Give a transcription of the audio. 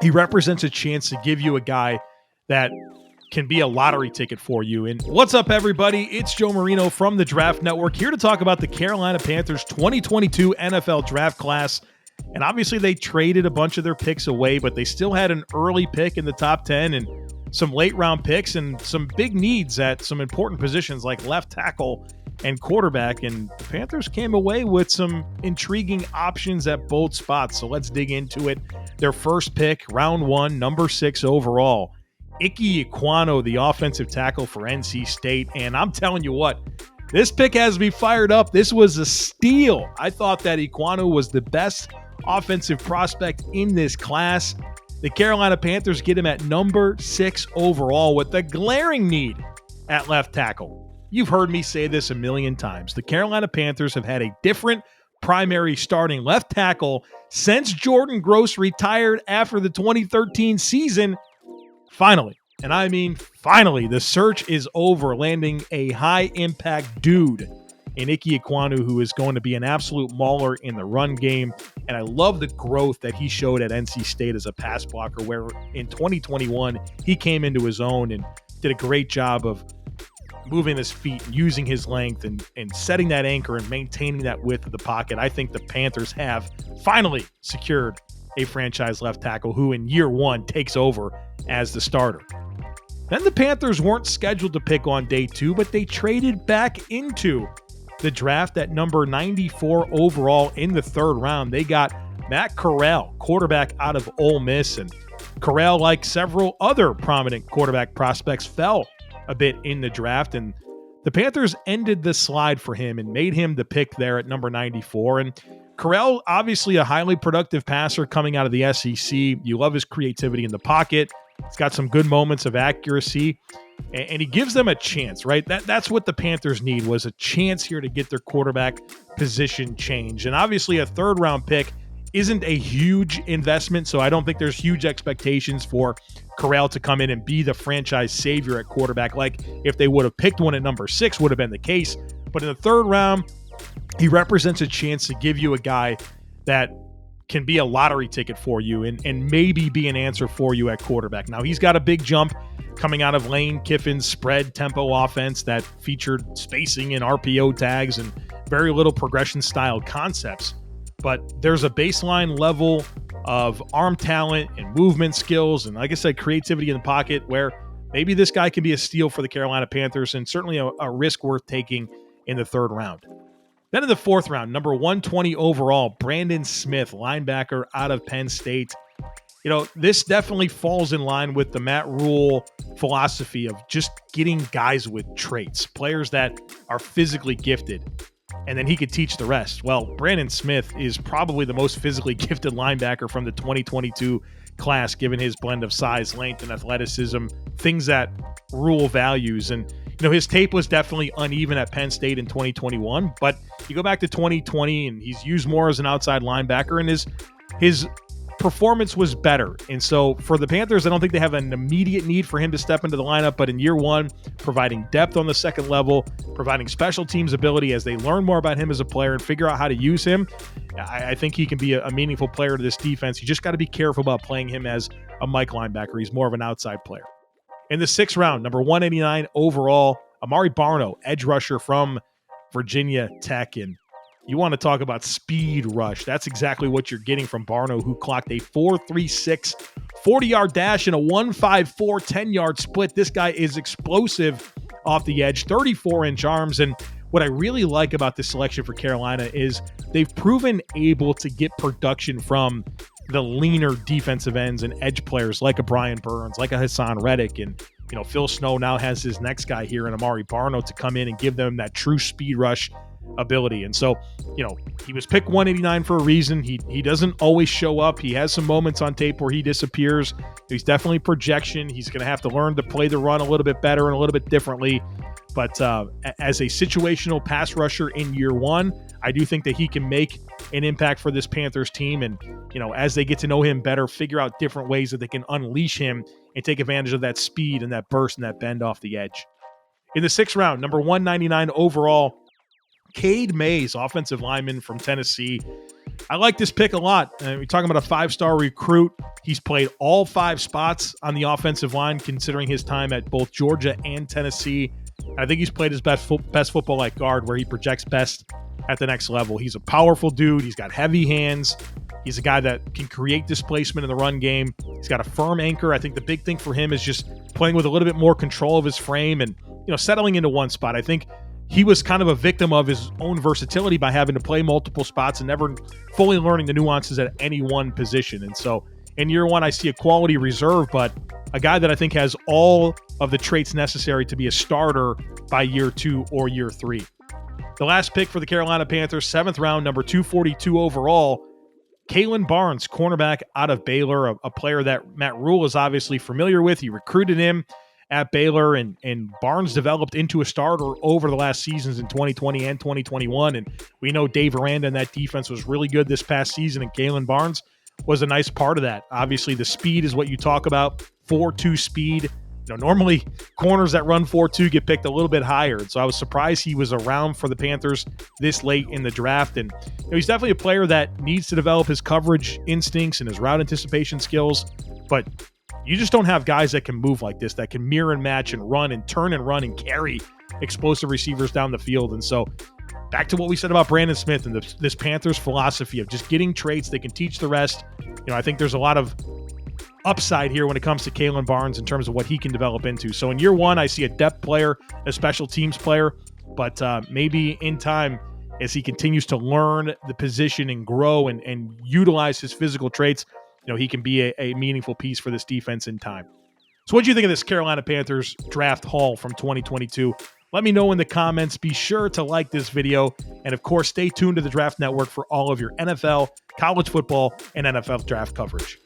He represents a chance to give you a guy that can be a lottery ticket for you. And what's up, everybody? It's Joe Marino from the Draft Network here to talk about the Carolina Panthers 2022 NFL Draft Class. And obviously they traded a bunch of their picks away, but they still had an early pick in the top 10 and some late round picks and some big needs at some important positions like left tackle and quarterback. And the Panthers came away with some intriguing options at both spots. So let's dig into it. Their first pick, round 1, number 6 overall, Ike Ekwonu, the offensive tackle for NC State. And I'm telling you what, this pick has me fired up. This was a steal. I thought that Ekwonu was the best offensive prospect in this class. The Carolina Panthers get him at number 6 overall with a glaring need at left tackle. You've heard me say this a million times. The Carolina Panthers have had a different primary starting left tackle since Jordan Gross retired after the 2013 season. Finally, and I mean finally, the search is over, landing a high-impact dude in Ike Ekwonu, who is going to be an absolute mauler in the run game. And I love the growth that he showed at NC State as a pass blocker, where in 2021, he came into his own and did a great job of moving his feet, using his length, and setting that anchor and maintaining that width of the pocket. I think the Panthers have finally secured a franchise left tackle who in year 1 takes over as the starter. Then the Panthers weren't scheduled to pick on day 2, but they traded back into the draft at number 94 overall in the 3rd round. They got Matt Corral, quarterback out of Ole Miss. And Corral, like several other prominent quarterback prospects, fell a bit in the draft. And the Panthers ended the slide for him and made him the pick there at number 94. And Corral, obviously a highly productive passer coming out of the SEC. You love his creativity in the pocket. He's got some good moments of accuracy, and he gives them a chance, right? That's what the Panthers need, was a chance here to get their quarterback position changed. And obviously a 3rd round pick isn't a huge investment, so I don't think there's huge expectations for Corral to come in and be the franchise savior at quarterback. Like if they would have picked one at number 6 would have been the case. But in the 3rd round, he represents a chance to give you a guy that can be a lottery ticket for you and maybe be an answer for you at quarterback. Now, he's got a big jump coming out of Lane Kiffin's spread tempo offense that featured spacing and RPO tags and very little progression style concepts. But there's a baseline level of arm talent and movement skills and, like I said, creativity in the pocket where maybe this guy can be a steal for the Carolina Panthers and certainly a risk worth taking in the 3rd round. Then in the 4th round, number 120 overall, Brandon Smith, linebacker out of Penn State. You know, this definitely falls in line with the Matt Rule philosophy of just getting guys with traits, players that are physically gifted, and then he could teach the rest. Well, Brandon Smith is probably the most physically gifted linebacker from the 2022 class, given his blend of size, length, and athleticism, things that Rule values. And you know, his tape was definitely uneven at Penn State in 2021, but you go back to 2020 and he's used more as an outside linebacker, and his performance was better. And so for the Panthers, I don't think they have an immediate need for him to step into the lineup, but in year 1, providing depth on the 2nd level, providing special teams ability as they learn more about him as a player and figure out how to use him, I think he can be a meaningful player to this defense. You just got to be careful about playing him as a Mike linebacker. He's more of an outside player. In the 6th round, number 189 overall, Amari Barno, edge rusher from Virginia Tech. And you want to talk about speed rush. That's exactly what you're getting from Barno, who clocked a 4.36 40-yard dash and a 1.54 10-yard split. This guy is explosive off the edge, 34-inch arms. And what I really like about this selection for Carolina is they've proven able to get production from the leaner defensive ends and edge players like a Brian Burns, like a Hassan Reddick. And, you know, Phil Snow now has his next guy here in Amari Barno to come in and give them that true speed rush ability. And so, you know, he was picked 189 for a reason. He doesn't always show up. He has some moments on tape where he disappears. He's definitely projection. He's going to have to learn to play the run a little bit better and a little bit differently. But as a situational pass rusher in year 1, I do think that he can make an impact for this Panthers team. And, you know, as they get to know him better, figure out different ways that they can unleash him and take advantage of that speed and that burst and that bend off the edge. In the 6th round, number 199 overall, Cade Mays, offensive lineman from Tennessee. I like this pick a lot. We're talking about a 5-star recruit. He's played all 5 spots on the offensive line, considering his time at both Georgia and Tennessee. I think he's played his best football at guard, where he projects best at the next level. He's a powerful dude. He's got heavy hands. He's a guy that can create displacement in the run game. He's got a firm anchor. I think the big thing for him is just playing with a little bit more control of his frame and, settling into one spot. I think he was kind of a victim of his own versatility by having to play multiple spots and never fully learning the nuances at any one position. And so in year one, I see a quality reserve, but a guy that I think has all of the traits necessary to be a starter by year 2 or year 3. The last pick for the Carolina Panthers, 7th round, number 242 overall, Kalen Barnes, cornerback out of Baylor, a player that Matt Rule is obviously familiar with. He recruited him at Baylor, and Barnes developed into a starter over the last seasons in 2020 and 2021. And we know Dave Aranda and that defense was really good this past season, and Kalen Barnes was a nice part of that. Obviously, the speed is what you talk about, 4.2 speed. Normally corners that run 4.2 get picked a little bit higher. And so I was surprised he was around for the Panthers this late in the draft. And he's definitely a player that needs to develop his coverage instincts and his route anticipation skills. But you just don't have guys that can move like this, that can mirror and match and run and turn and run and carry explosive receivers down the field. And so back to what we said about Brandon Smith and this Panthers philosophy of just getting traits they can teach the rest. I think there's a lot of upside here when it comes to Kalen Barnes in terms of what he can develop into. So in year one, I see a depth player, a special teams player, but maybe in time, as he continues to learn the position and grow and utilize his physical traits, he can be a meaningful piece for this defense in time. So what do you think of this Carolina Panthers draft haul from 2022? Let me know in the comments. Be sure to like this video. And of course, stay tuned to the Draft Network for all of your NFL, college football, and NFL draft coverage.